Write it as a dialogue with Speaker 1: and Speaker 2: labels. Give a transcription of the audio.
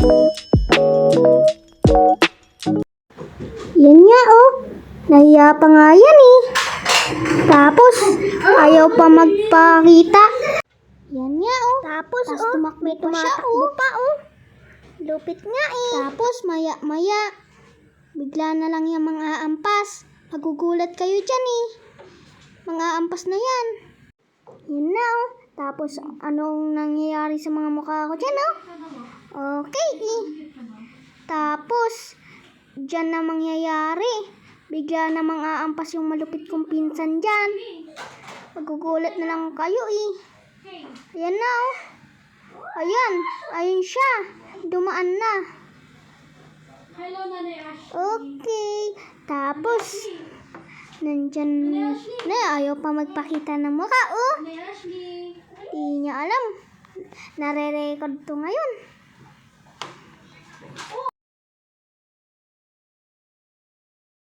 Speaker 1: Yan nga oh. Nahiya pa nga yan eh. Tapos, ayaw pa magpakita. Yan nga oh. Tapos tumakbo pa oh. Lupit nga eh. Tapos maya, bigla na lang yung mga ampas. Magugulat kayo dyan eh. Mga ampas na yan. Yan na oh. Tapos, anong nangyayari sa mga mukha ko dyan oh? Okay eh. Tapos, dyan na mangyayari. Bigla namang aampas yung malupit kong pinsan dyan. Magugulat na lang kayo eh. Ayan na oh. Ayun siya. Dumaan na. Okay. Tapos, nandyan na ayaw pa magpakita ng mukha oh. Di niya alam. Nare-record to ngayon.